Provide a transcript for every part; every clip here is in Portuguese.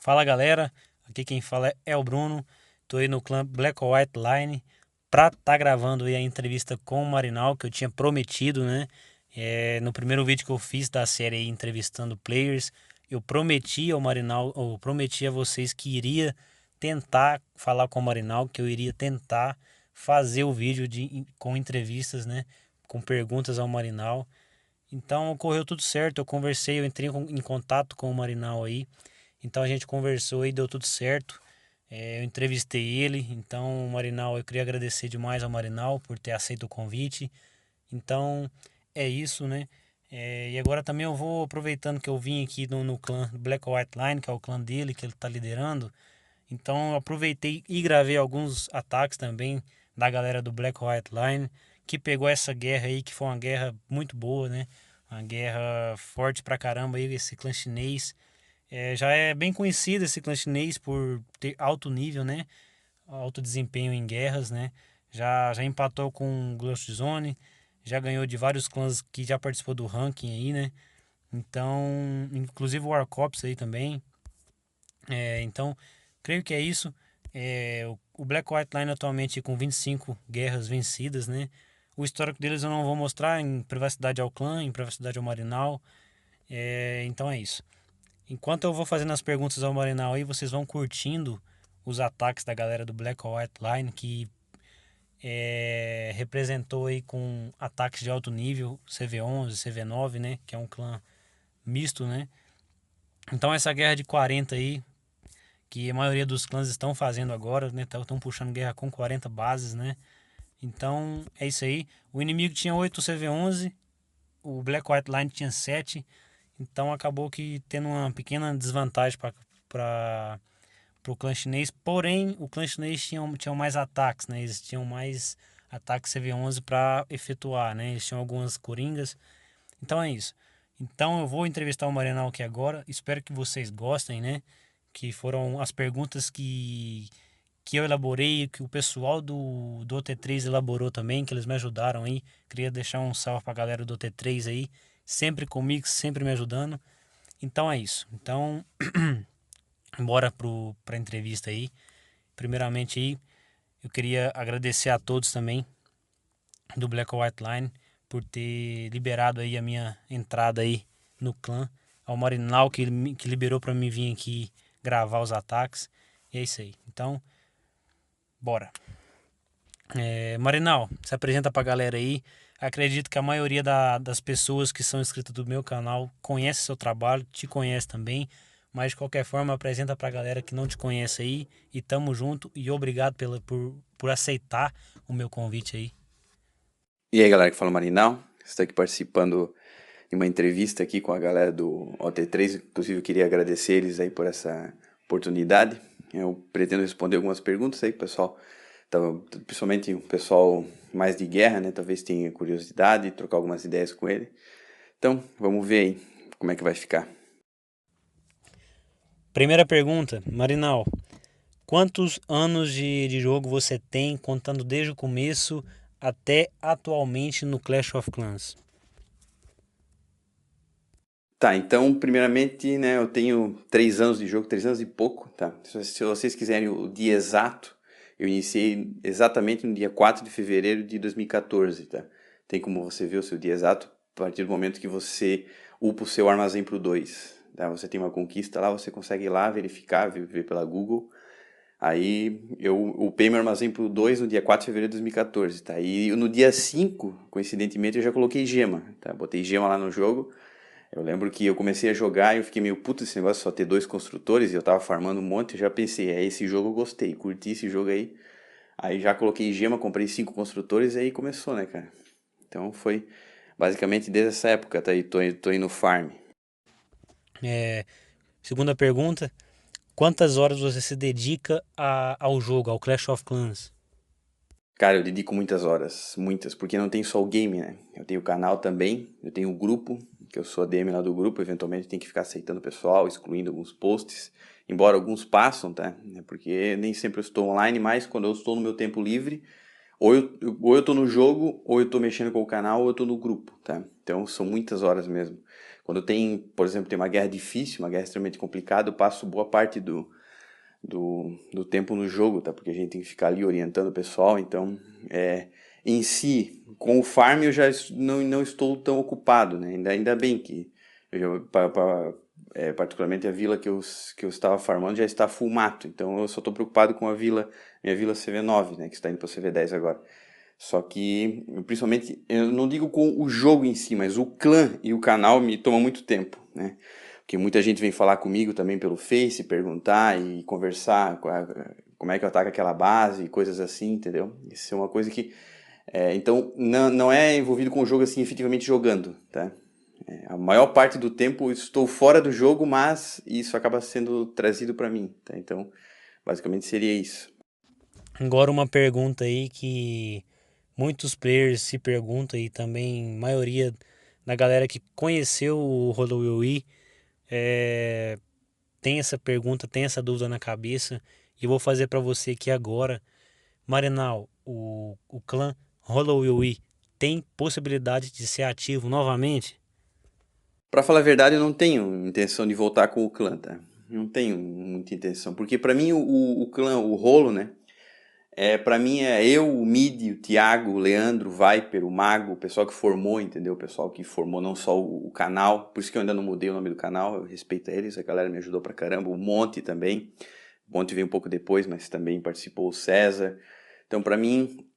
Fala galera, aqui quem fala é o Bruno, tô aí no clã Black or White Line pra tá gravando aí a entrevista com o Marinal que eu tinha prometido, né? No primeiro vídeo que eu fiz da série aí entrevistando players, eu prometi ao Marinal, eu prometi a vocês que iria tentar falar com o Marinal, que eu iria tentar fazer o vídeo com entrevistas, né? Com perguntas ao Marinal. Então correu tudo certo, eu conversei, eu entrei em contato com o Marinal aí. Então a gente conversou e deu tudo certo. Eu entrevistei ele. Então, Marinal, eu queria agradecer demais ao Marinal por ter aceito o convite. Então, é isso, né? E agora também eu vou aproveitando que eu vim aqui no clã Black or White Line, que é o clã dele, que ele está liderando. Então, eu aproveitei e gravei alguns ataques também da galera do Black or White Line, que pegou essa guerra aí, que foi uma guerra muito boa, né? Uma guerra forte pra caramba aí, esse clã chinês. Já é bem conhecido esse clã chinês por ter alto nível, né? Alto desempenho em guerras, né? Já empatou com o Ghost Zone, já ganhou de vários clãs que já participou do ranking aí, né? Então, inclusive o Warcops aí também. Então, creio que é isso. O Black White Line atualmente com 25 guerras vencidas, né? O histórico deles eu não vou mostrar em privacidade ao clã, em privacidade ao Marinal. Então é isso. Enquanto eu vou fazendo as perguntas ao Marinal aí, vocês vão curtindo os ataques da galera do Black or White Line, que representou aí com ataques de alto nível, CV11, CV9, né? Que é um clã misto, né? Então essa guerra de 40 aí, que a maioria dos clãs estão fazendo agora, né? Estão puxando guerra com 40 bases, né? Então é isso aí. O inimigo tinha 8 CV11, o Black White Line tinha 7. Então acabou que tendo uma pequena desvantagem para o clã chinês. Porém, o clã chinês tinha mais ataques, né? Eles tinham mais ataques CV11 para efetuar, né? Eles tinham algumas coringas. Então é isso. Então eu vou entrevistar o Marinal aqui agora. Espero que vocês gostem, né? Que foram as perguntas que eu elaborei, que o pessoal do OT3 elaborou também, que eles me ajudaram aí. Queria deixar um salve pra galera do OT3 aí, sempre comigo, sempre me ajudando. Então é isso. Então, bora pra entrevista aí. Primeiramente aí, eu queria agradecer a todos também do Black or White Line por ter liberado aí a minha entrada aí no clã. Ao Marinal que liberou para mim vir aqui gravar os ataques. E é isso aí. Então, bora. Marinal, se apresenta pra galera aí. Acredito que a maioria das pessoas que são inscritas do meu canal conhece seu trabalho, te conhece também. Mas de qualquer forma, apresenta pra galera que não te conhece aí. E tamo junto. E obrigado por aceitar o meu convite aí. E aí, galera que fala Marinal, estou aqui participando de uma entrevista aqui com a galera do OT3, inclusive eu queria agradecer eles aí por essa oportunidade. Eu pretendo responder algumas perguntas aí, pessoal, principalmente o pessoal mais de guerra, né, talvez tenha curiosidade, trocar algumas ideias com ele. Então, vamos ver aí como é que vai ficar. Primeira pergunta, Marinal. Quantos anos de jogo você tem, contando desde o começo até atualmente no Clash of Clans? Tá, então, primeiramente, né, eu tenho 3 anos de jogo, 3 anos e pouco, tá? Se vocês quiserem o dia exato, eu iniciei exatamente no dia 4 de fevereiro de 2014, tá? Tem como você ver o seu dia exato a partir do momento que você upa o seu armazém pro 2, tá? Você tem uma conquista lá, você consegue ir lá verificar, ver pela Google. Aí eu upei meu armazém pro 2 no dia 4 de fevereiro de 2014, tá? E no dia 5, coincidentemente, eu já coloquei gema, tá? Botei gema lá no jogo. Eu lembro que eu comecei a jogar e eu fiquei meio puto esse negócio de só ter 2 construtores e eu tava farmando um monte. Eu já pensei, esse jogo eu gostei, curti esse jogo aí. Aí já coloquei gema, comprei 5 construtores e aí começou, né, cara? Então foi basicamente desde essa época, tá aí, tô indo farm. É, Segunda pergunta, quantas horas você se dedica ao jogo, ao Clash of Clans? Cara, eu dedico muitas horas, muitas, porque não tem só o game, né? Eu tenho o canal também, eu tenho o grupo, que eu sou ADM lá do grupo, eventualmente tem que ficar aceitando o pessoal, excluindo alguns posts, embora alguns passam, tá? Porque nem sempre eu estou online, mas quando eu estou no meu tempo livre, ou eu tô no jogo, ou eu tô mexendo com o canal, ou eu tô no grupo, tá? Então são muitas horas mesmo. Quando tem, por exemplo, tem uma guerra difícil, uma guerra extremamente complicada, eu passo boa parte do tempo no jogo, tá? Porque a gente tem que ficar ali orientando o pessoal, então, em si, com o farm eu já não estou tão ocupado, né? Ainda bem que, particularmente a vila que eu estava farmando já está full mato, então eu só estou preocupado com minha vila CV9, né? Que está indo para o CV10 agora. Só que, principalmente, eu não digo com o jogo em si, mas o clã e o canal me tomam muito tempo, né? Porque muita gente vem falar comigo também pelo Face, perguntar e conversar como é que eu ataco aquela base e coisas assim, entendeu? Isso é uma coisa que... então, não é envolvido com o jogo assim, efetivamente jogando, tá? A maior parte do tempo eu estou fora do jogo, mas isso acaba sendo trazido para mim, tá? Então, basicamente seria isso. Agora uma pergunta aí que muitos players se perguntam e também maioria da galera que conheceu o HoloWe é, tem essa pergunta, tem essa dúvida na cabeça e eu vou fazer para você aqui agora. Marinal, o clã HoloWe tem possibilidade de ser ativo novamente? Pra falar a verdade, eu não tenho intenção de voltar com o clã, tá? Não tenho muita intenção. Porque pra mim o clã, o rolo, né? Pra mim é eu, o Mid, o Thiago, o Leandro, o Viper, o Mago, o pessoal que formou, entendeu? O pessoal que formou não só o canal. Por isso que eu ainda não mudei o nome do canal. Eu respeito eles, a galera me ajudou pra caramba. O Monte também. O Monte veio um pouco depois, mas também participou o César. Então, pra mim,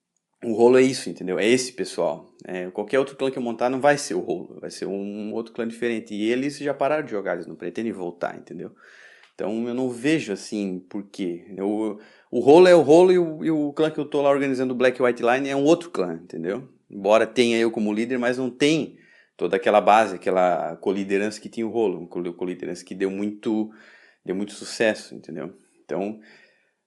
o rolo é isso, entendeu? É esse pessoal. Qualquer outro clã que eu montar não vai ser o rolo, vai ser um outro clã diferente. E eles já pararam de jogar, eles não pretendem voltar, entendeu? Então eu não vejo assim por quê. O rolo é o rolo e o clã que eu tô lá organizando o Black White Line é um outro clã, entendeu? Embora tenha eu como líder, mas não tem toda aquela base, aquela coliderança que tinha o rolo, uma coliderança que deu muito sucesso, entendeu? Então,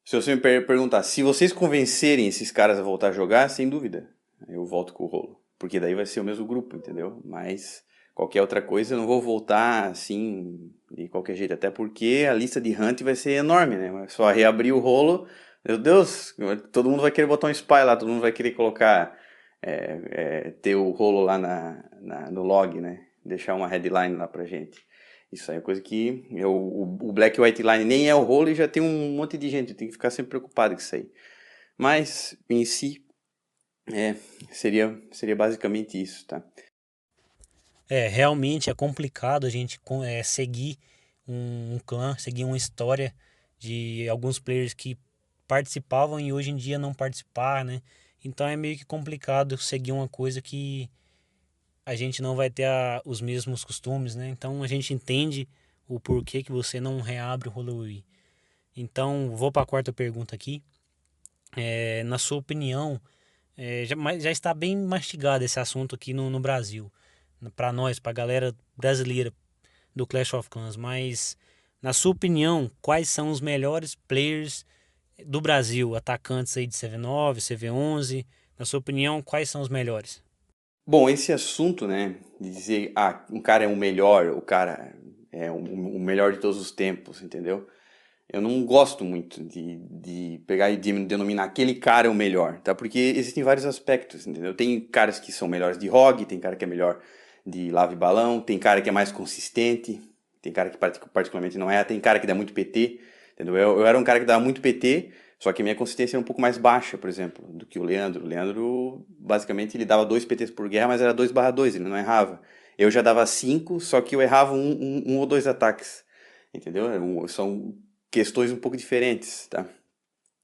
se você me perguntar, se vocês convencerem esses caras a voltar a jogar, sem dúvida, eu volto com o rolo. Porque daí vai ser o mesmo grupo, entendeu? Mas qualquer outra coisa eu não vou voltar assim de qualquer jeito. Até porque a lista de hunt vai ser enorme, né? Só reabrir o rolo, meu Deus, todo mundo vai querer botar um spy lá, todo mundo vai querer colocar, ter o rolo lá no log, né? Deixar uma headline lá pra gente. Isso aí é coisa que o Black White Line nem é o rolo e já tem um monte de gente. Tem que ficar sempre preocupado com isso aí. Mas, em si, é, seria basicamente isso, tá? Realmente é complicado a gente seguir um clã, seguir uma história de alguns players que participavam e hoje em dia não participar, né? Então é meio que complicado seguir uma coisa que a gente não vai ter os mesmos costumes, né? Então a gente entende o porquê que você não reabre o Halloween. Então vou para a quarta pergunta aqui. Na sua opinião, mas já está bem mastigado esse assunto aqui no Brasil, para nós, para a galera brasileira do Clash of Clans, mas na sua opinião, quais são os melhores players do Brasil, atacantes aí de CV9, CV11? Na sua opinião, quais são os melhores? Bom, esse assunto, né, de dizer, um cara é o melhor, o cara é o melhor de todos os tempos, entendeu? Eu não gosto muito de pegar e denominar aquele cara é o melhor, tá? Porque existem vários aspectos, entendeu? Tem caras que são melhores de ROG, tem cara que é melhor de lave balão, tem cara que é mais consistente, tem cara que particularmente não é, tem cara que dá muito PT, entendeu? Eu era um cara que dava muito PT, só que a minha consistência é um pouco mais baixa, por exemplo, do que o Leandro. O Leandro, basicamente, ele dava 2 PTs por guerra, mas era 2/2, ele não errava. Eu já dava 5, só que eu errava um ou dois ataques, entendeu? São questões um pouco diferentes, tá?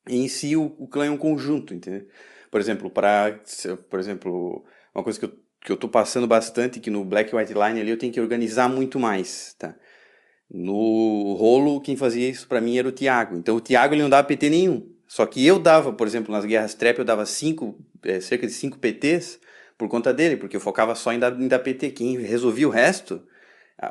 E em si o clã é um conjunto, entendeu? Por exemplo, uma coisa que eu tô passando bastante, que no Black White Line ali eu tenho que organizar muito mais, tá? No rolo, quem fazia isso pra mim era o Thiago. Então o Thiago ele não dava PT nenhum. Só que eu dava, por exemplo, nas guerras trap, eu dava cerca de 5 PTs por conta dele, porque eu focava só em dar PT. Quem resolvia o resto,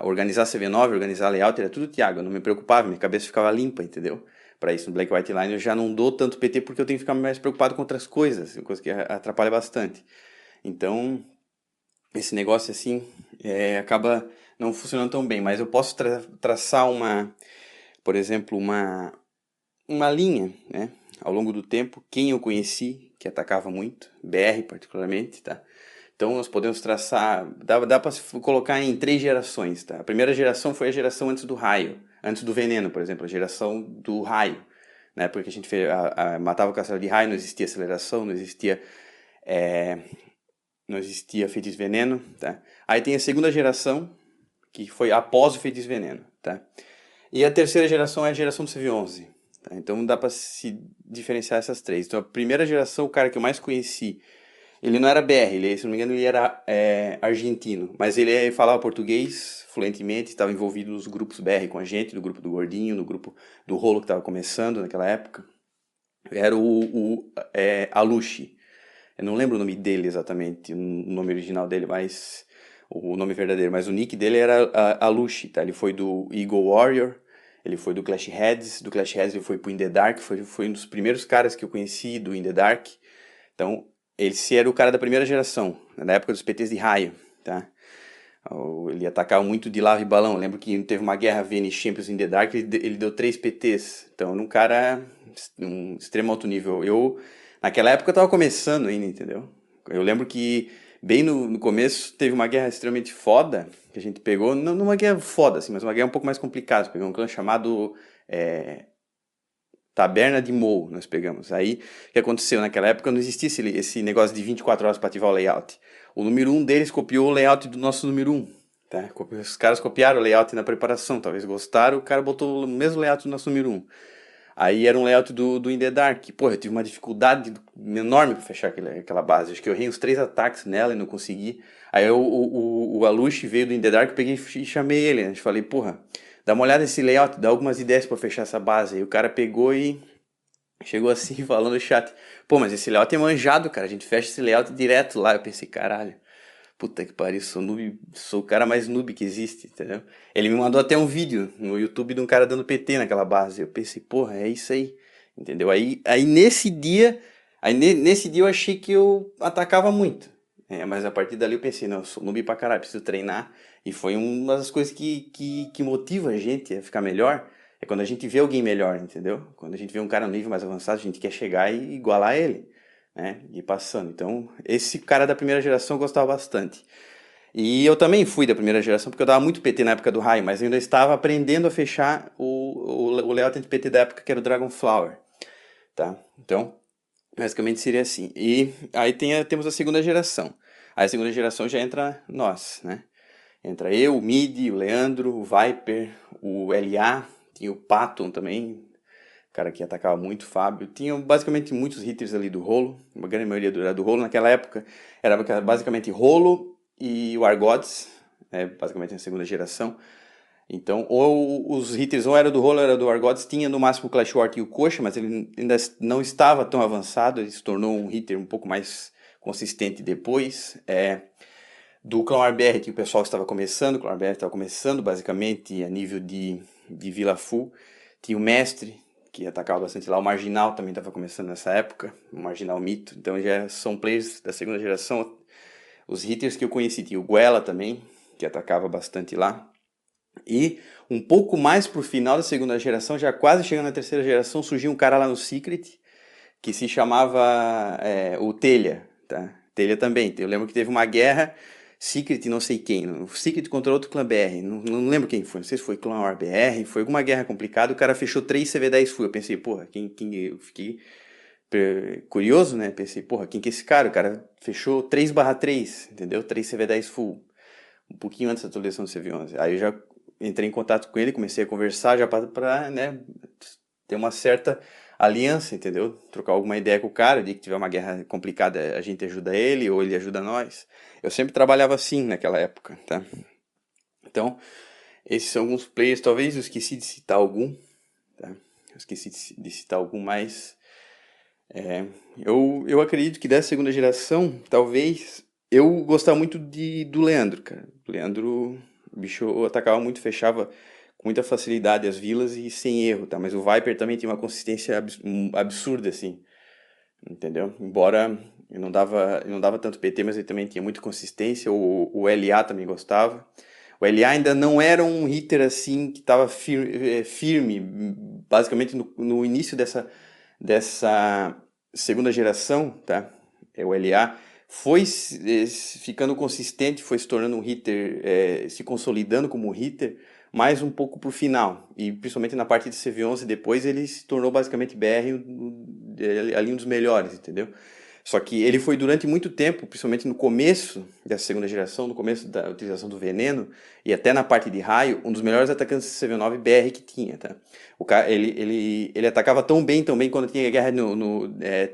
organizar CV9, organizar layout, era tudo Thiago. Eu não me preocupava, minha cabeça ficava limpa, entendeu? Para isso, no Black White Line eu já não dou tanto PT porque eu tenho que ficar mais preocupado com outras coisas, coisa que atrapalha bastante. Então, esse negócio assim acaba não funcionando tão bem, mas eu posso traçar por exemplo, uma linha, né? Ao longo do tempo, quem eu conheci, que atacava muito, BR particularmente, tá? Então nós podemos traçar, dá para colocar em 3 gerações, tá? A primeira geração foi a geração antes do raio, antes do veneno, por exemplo, a geração do raio, né? Porque a gente matava o caçador de raio, não existia aceleração, é, não existia feitiço veneno, tá? Aí tem a segunda geração, que foi após o feitiço veneno, tá? E a terceira geração é a geração do CV11, tá? Então dá para se diferenciar essas três. Então a primeira geração, o cara que eu mais conheci, ele não era BR, se não me engano ele era argentino, mas ele falava português fluentemente, estava envolvido nos grupos BR com a gente, no grupo do Gordinho, no grupo do Rolo que estava começando naquela época. Era o Alushi. Eu não lembro o nome dele exatamente, o nome original dele, mas o nome verdadeiro, mas o nick dele era Alushi, tá? Ele foi do Eagle Warrior, ele foi do Clash Heads ele foi pro In The Dark, foi um dos primeiros caras que eu conheci do In The Dark. Então, esse era o cara da primeira geração, na época dos PTs de raio, tá? Ele atacava muito de lava e balão. Eu lembro que teve uma guerra VN Champions in the Dark, ele deu 3 PTs. Então, era um cara um extremo alto nível. Naquela época, eu tava começando ainda, entendeu? Eu lembro que, bem no começo, teve uma guerra extremamente foda, que a gente pegou, não uma guerra foda, assim, mas uma guerra um pouco mais complicada. Pegou um clã chamado Taberna de Mou, nós pegamos. Aí, o que aconteceu? Naquela época não existia esse negócio de 24 horas para ativar o layout. O número 1 deles copiou o layout do nosso número 1. Tá? Os caras copiaram o layout na preparação, talvez gostaram, o cara botou o mesmo layout do nosso número 1. Aí era um layout do In The Dark. Pô, eu tive uma dificuldade enorme para fechar aquela base. Acho que eu errei uns 3 ataques nela e não consegui. Aí o Alush veio do In The Dark, eu peguei e chamei ele. Né? Falei, porra, dá uma olhada nesse layout, dá algumas ideias para fechar essa base. Aí o cara pegou e chegou assim, falando no chat. Pô, mas esse layout é manjado, cara. A gente fecha esse layout direto lá. Eu pensei, caralho. Puta que pariu, sou noob, sou o cara mais noob que existe, entendeu? Ele me mandou até um vídeo no YouTube de um cara dando PT naquela base. Eu pensei, porra, é isso aí, entendeu? Aí nesse dia, nesse dia eu achei que eu atacava muito. Mas a partir dali eu pensei, não, eu sou noob pra caralho, preciso treinar. E foi uma das coisas que motiva a gente a ficar melhor. É quando a gente vê alguém melhor, entendeu? Quando a gente vê um cara no nível mais avançado, a gente quer chegar e igualar ele, né? E passando. Então, esse cara da primeira geração eu gostava bastante. E eu também fui da primeira geração, porque eu dava muito PT na época do raio, mas eu ainda estava aprendendo a fechar o layout de PT da época, que era o Dragon Flower, tá? Então, basicamente seria assim. E aí temos a segunda geração. Aí a segunda geração já entra nós, né? Entra eu, o Midi, o Leandro, o Viper, o LA, tinha o Patton também, cara que atacava muito, o Fábio. Tinha basicamente muitos hitters ali do Rolo, uma grande maioria era do Rolo. Naquela época era basicamente Rolo e o Argods, basicamente na segunda geração. Então, ou os hitters ou era do Rolo ou era do Argods, tinha no máximo o Clash War e o Coxa, mas ele ainda não estava tão avançado, ele se tornou um hitter um pouco mais consistente depois. Do Clã RBR tinha o pessoal que estava começando, o Clã RBR estava começando basicamente a nível de Vila Full. Tinha o Mestre, que atacava bastante lá. O Marginal também estava começando nessa época, o Marginal Mito. Então já são players da segunda geração. Os hitters que eu conheci, tinha o Guela também, que atacava bastante lá. E um pouco mais pro final da segunda geração, já quase chegando na terceira geração, surgiu um cara lá no Secret, que se chamava o Telha, tá? Telha também. Eu lembro que teve uma guerra, Secret não sei quem, o Secret contra outro clã BR, não lembro quem foi, não sei se foi clã ORBR, foi alguma guerra complicada, o cara fechou 3 CV10 full. Eu pensei, porra, eu fiquei curioso, né? Pensei, porra, quem que é esse cara? O cara fechou 3/3, entendeu? 3 CV10 full, um pouquinho antes da atualização do CV11. Aí eu já entrei em contato com ele, comecei a conversar já pra né, ter uma certa aliança, entendeu? Trocar alguma ideia com o cara, de que tiver uma guerra complicada, a gente ajuda ele ou ele ajuda nós. Eu sempre trabalhava assim naquela época, tá? Então, esses são alguns players, talvez eu esqueci de citar algum, tá? Eu esqueci de citar algum, mas eu acredito que dessa segunda geração, talvez eu gostava muito do Leandro, cara. O Leandro, o bicho atacava muito, fechava com muita facilidade as vilas e sem erro, tá? Mas o Viper também tinha uma consistência absurda, assim, entendeu? Embora eu não dava tanto PT, mas ele também tinha muita consistência. O LA também gostava. O LA ainda não era um hitter assim que estava firme, basicamente no início dessa segunda geração, tá? O LA foi ficando consistente, foi se tornando um hitter, se consolidando como um hitter, mais um pouco pro final. E principalmente na parte de CV11 depois ele se tornou basicamente BR ali um dos melhores, entendeu? Só que ele foi durante muito tempo, principalmente no começo da segunda geração, no começo da utilização do veneno, e até na parte de raio, um dos melhores atacantes de CV9 BR que tinha, tá? O cara, ele atacava tão bem quando tinha guerra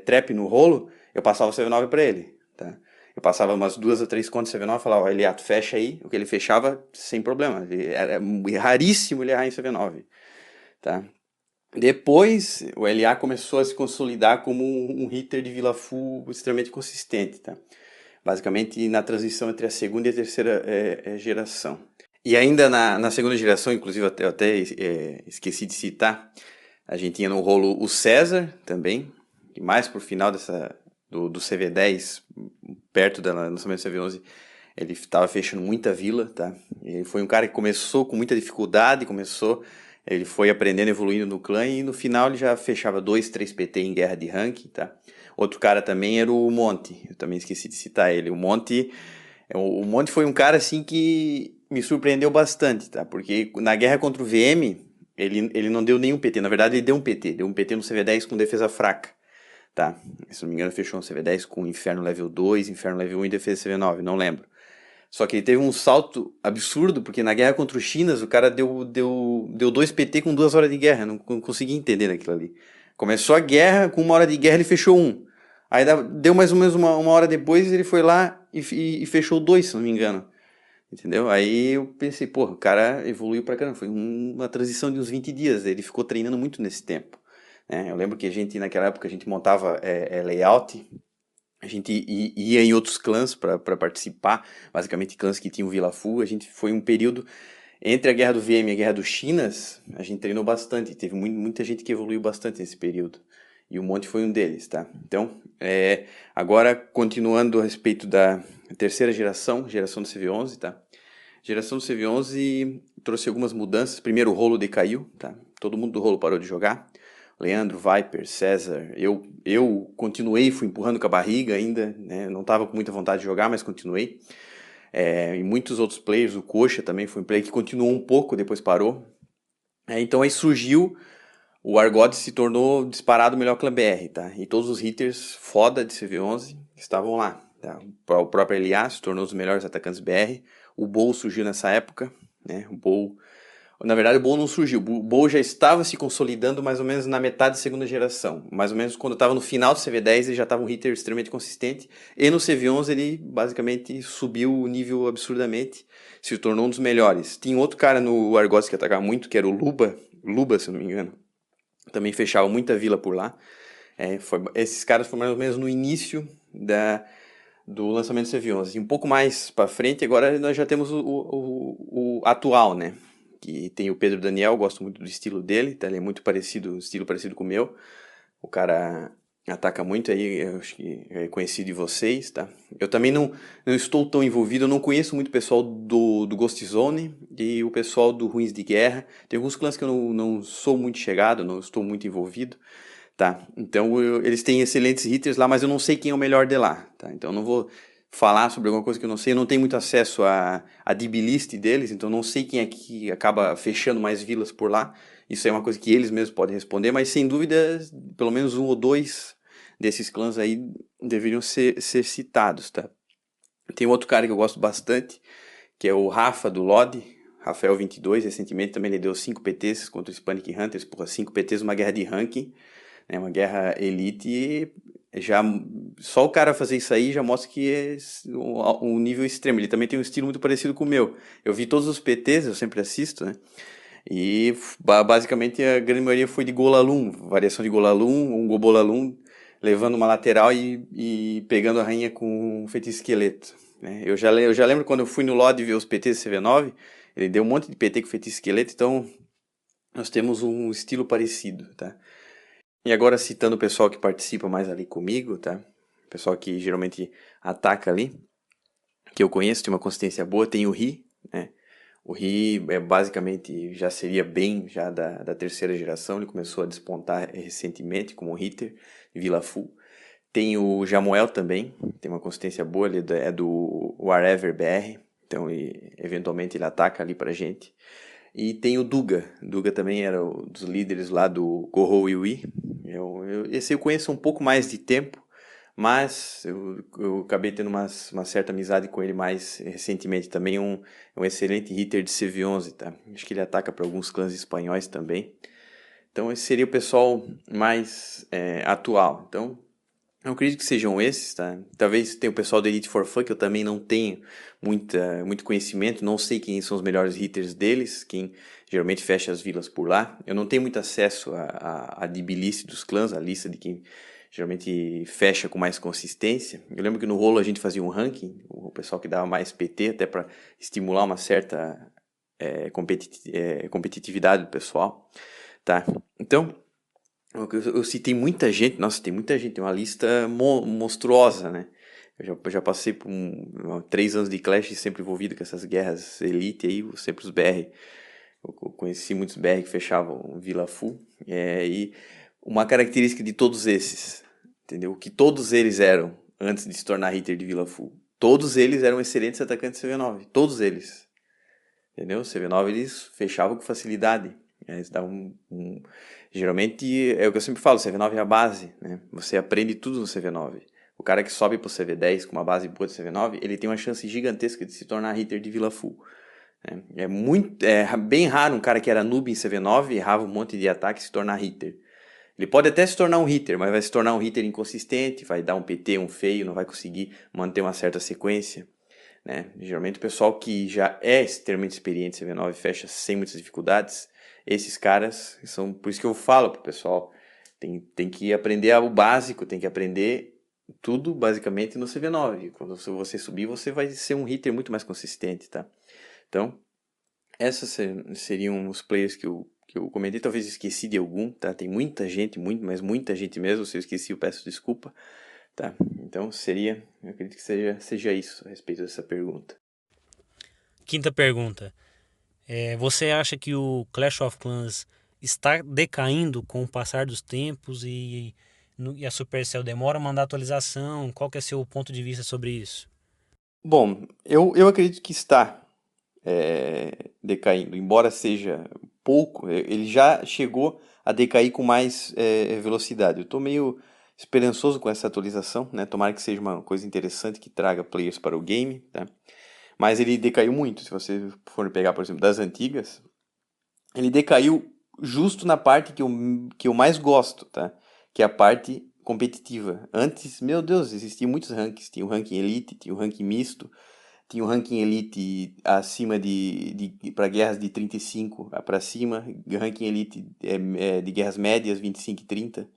trap no rolo, eu passava o CV9 pra ele, tá? Eu passava umas 2 ou 3 contas de CV9 e falava, Eliato, fecha aí, o que ele fechava sem problema. Era raríssimo ele errar em CV9, tá? Depois, o LA começou a se consolidar como um hitter de Vila Full extremamente consistente, tá? Basicamente na transição entre a segunda e a terceira geração. E ainda na segunda geração, inclusive eu até esqueci de citar, a gente tinha no rolo o César também, e mais pro final do CV10, perto do lançamento do CV11, ele estava fechando muita vila, tá? Ele foi um cara que começou com muita dificuldade, ele foi aprendendo, evoluindo no clã e no final ele já fechava 2, 3 PT em guerra de ranking, tá? Outro cara também era o Monte, eu também esqueci de citar ele. O Monte foi um cara assim que me surpreendeu bastante, tá? Porque na guerra contra o VM, ele não deu nenhum PT, na verdade ele deu um PT no CV10 com defesa fraca, tá? Se não me engano fechou no CV10 com Inferno level 2, Inferno level 1 e defesa CV9, não lembro. Só que ele teve um salto absurdo, porque na guerra contra os Chinas, o cara deu 2 PT com 2 horas de guerra. Não consegui entender naquilo ali. Começou a guerra, com 1 hora de guerra ele fechou um. Aí deu mais ou menos uma hora depois, ele foi lá e fechou 2, se não me engano. Entendeu? Aí eu pensei, pô, o cara evoluiu pra caramba. Foi uma transição de uns 20 dias. Ele ficou treinando muito nesse tempo, né? Eu lembro que naquela época, a gente montava layout. A gente ia em outros clãs para participar, basicamente clãs que tinham Vila Full. A gente foi um período entre a Guerra do VM e a Guerra dos Chinas, a gente treinou bastante. Teve muita gente que evoluiu bastante nesse período. E o Monte foi um deles, tá? Então, agora continuando a respeito da terceira geração do CV11, tá? Geração do CV11 trouxe algumas mudanças. Primeiro, o rolo decaiu, tá? Todo mundo do rolo parou de jogar. Leandro, Viper, César, eu continuei, fui empurrando com a barriga ainda, né? Não estava com muita vontade de jogar, mas continuei. E muitos outros players, o Coxa também foi um player que continuou um pouco, depois parou. Então aí surgiu, o Argod se tornou disparado o melhor clã BR, tá? E todos os hitters foda de CV11 estavam lá, tá? O próprio Elias se tornou um dos melhores atacantes BR. O Bull surgiu nessa época, né? Na verdade, o Bull não surgiu. O Bull já estava se consolidando mais ou menos na metade da segunda geração. Mais ou menos quando estava no final do CV10, ele já estava um hitter extremamente consistente. E no CV11 ele basicamente subiu o nível absurdamente. Se tornou um dos melhores. Tinha outro cara no Argos que atacava muito, que era o Luba. Luba, se eu não me engano. Também fechava muita vila por lá. Esses caras foram mais ou menos no início do lançamento do CV11. E um pouco mais para frente, agora nós já temos o atual, né? Que tem o Pedro Daniel, gosto muito do estilo dele, tá? Ele é muito parecido, estilo parecido com o meu. O cara ataca muito aí, eu acho que é conhecido de vocês, tá? Eu também não estou tão envolvido, eu não conheço muito o pessoal do Ghost Zone e o pessoal do Ruins de Guerra. Tem alguns clãs que eu não sou muito chegado, não estou muito envolvido, tá? Então eles têm excelentes hitters lá, mas eu não sei quem é o melhor de lá, tá? Então eu não vou falar sobre alguma coisa que eu não sei, eu não tenho muito acesso à DB list deles, então não sei quem é que acaba fechando mais vilas por lá. Isso é uma coisa que eles mesmos podem responder, mas sem dúvida, pelo menos 1 ou 2 desses clãs aí deveriam ser citados, tá? Tem outro cara que eu gosto bastante, que é o Rafa do LoD, Rafael22, recentemente também ele deu 5 PTs contra o Hispanic Hunters, porra, 5 PTs numa guerra de ranking, né, uma guerra elite, e já só o cara fazer isso aí já mostra que é um nível extremo. Ele também tem um estilo muito parecido com o meu. Eu vi todos os PTs, eu sempre assisto, né? E basicamente a grande maioria foi de Golalum, variação de Golalum, um Gobolalum, levando uma lateral e pegando a rainha com um feitiço esqueleto, né? Eu já lembro quando eu fui no LoD ver os PTs do CV9, ele deu um monte de PT com feitiço esqueleto, então nós temos um estilo parecido, tá? E agora citando o pessoal que participa mais ali comigo, tá? O pessoal que geralmente ataca ali, que eu conheço, tem uma consistência boa, tem o Ri, né? O Ri basicamente já seria bem já da terceira geração, ele começou a despontar recentemente como hitter, Vila Full. Tem o Jamuel também, tem uma consistência boa, ele é do Whatever BR, então eventualmente ele ataca ali pra gente. E tem o Duga. Duga também era um dos líderes lá do Go Iwi. Esse eu conheço um pouco mais de tempo, mas eu acabei tendo uma certa amizade com ele mais recentemente. Também um excelente hitter de CV11, tá? Acho que ele ataca para alguns clãs espanhóis também. Então esse seria o pessoal mais atual. Então eu acredito que sejam esses, tá? Talvez tenha o pessoal do Elite for Fun, que eu também não tenho muito conhecimento, não sei quem são os melhores hitters deles, quem geralmente fecha as vilas por lá. Eu não tenho muito acesso à DB list dos clãs, a lista de quem geralmente fecha com mais consistência. Eu lembro que no rolo a gente fazia um ranking, o pessoal que dava mais PT, até para estimular uma certa competitividade do pessoal, tá? Então, eu citei muita gente, nossa, tem muita gente, tem uma lista monstruosa, né? Eu já passei por 3 anos de Clash sempre envolvido com essas guerras Elite aí, sempre os BR. Eu conheci muitos BR que fechavam Vila Full. E uma característica de todos esses, entendeu? O que todos eles eram antes de se tornar hitter de Vila Full. Todos eles eram excelentes atacantes de CV9. Todos eles. Entendeu? CV9 eles fechavam com facilidade. Eles davam geralmente, é o que eu sempre falo, CV9 é a base, né? Você aprende tudo no CV9. O cara que sobe pro CV10 com uma base boa de CV9, ele tem uma chance gigantesca de se tornar hitter de Vila Full. É bem raro um cara que era noob em CV9, errava um monte de ataque e se tornar hitter. Ele pode até se tornar um hitter, mas vai se tornar um hitter inconsistente, vai dar um PT, um feio, não vai conseguir manter uma certa sequência. Né? Geralmente o pessoal que já é extremamente experiente em CV9 fecha sem muitas dificuldades. Esses caras são, por isso que eu falo pro pessoal, tem que aprender o básico, tem que aprender tudo basicamente no CV9. Quando você subir, você vai ser um hitter muito mais consistente, tá? Então, essas seriam os players que eu comentei. Talvez esqueci de algum, tá? Tem muita gente, mas muita gente mesmo. Se eu esqueci, eu peço desculpa, tá? Então, eu acredito que seja isso a respeito dessa pergunta. Quinta pergunta. Você acha que o Clash of Clans está decaindo com o passar dos tempos e a Supercell demora a mandar atualização? Qual que é seu ponto de vista sobre isso? Bom, eu acredito que está decaindo, embora seja pouco, ele já chegou a decair com mais velocidade. Eu estou meio esperançoso com essa atualização, né? Tomara que seja uma coisa interessante que traga players para o game, tá? Mas ele decaiu muito. Se você for pegar, por exemplo, das antigas, ele decaiu justo na parte que eu mais gosto, tá? Que é a parte competitiva. Antes, meu Deus, existiam muitos rankings. Tinha o ranking Elite, tinha o ranking misto, tinha o ranking Elite acima para guerras de 35 para cima, ranking Elite de guerras médias 25 e 30.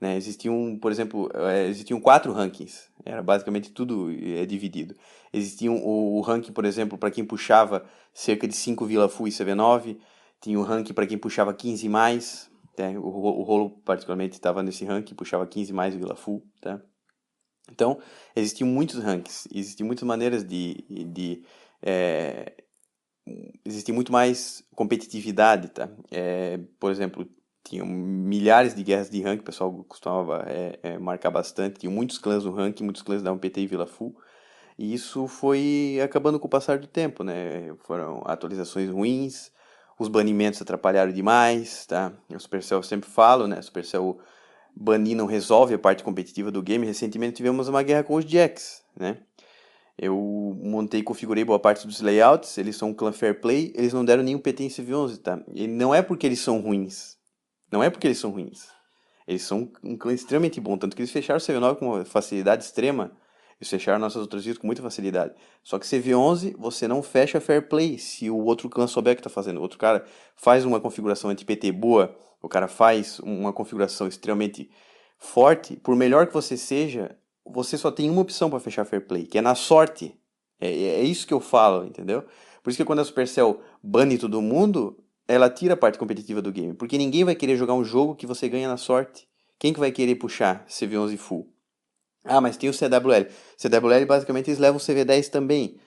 Né? Por exemplo, existiam 4 rankings. Era basicamente tudo dividido. Existia o ranking, por exemplo, para quem puxava cerca de 5 Vila Full e CV9. Tinha o ranking para quem puxava 15 mais. Né? O Rolo particularmente estava nesse ranking, puxava 15 mais Vila Full. Tá? Então, existiam muitos rankings. Existiam muitas maneiras é, existia muito mais competitividade, tá? Por exemplo, tinham milhares de guerras de rank, o pessoal costumava marcar bastante, tinha muitos clãs no rank, muitos clãs davam PT e Vila Full, e isso foi acabando com o passar do tempo, né? Foram atualizações ruins, os banimentos atrapalharam demais, tá? O Supercell eu sempre falo, né? O Supercell banir não resolve a parte competitiva do game. Recentemente tivemos uma guerra com os Jacks, né? Eu montei e configurei boa parte dos layouts, eles são um clã fair play, eles não deram nenhum PT em CV11, tá? E não é porque eles são ruins. Não é porque eles são ruins. Eles são um clã extremamente bom, tanto que eles fecharam o CV9 com uma facilidade extrema. Eles fecharam nossas outras vidas com muita facilidade. Só que CV11, você não fecha fair play se o outro clã souber o que está fazendo. O outro cara faz uma configuração anti-PT boa, o cara faz uma configuração extremamente forte, por melhor que você seja, você só tem uma opção para fechar fair play, que é na sorte. É isso que eu falo, entendeu? Por isso que quando a Supercell bane todo mundo, ela tira a parte competitiva do game, porque ninguém vai querer jogar um jogo que você ganha na sorte. Quem que vai querer puxar CV11 full? Ah, mas tem o CWL. CWL basicamente eles levam o CV10 também,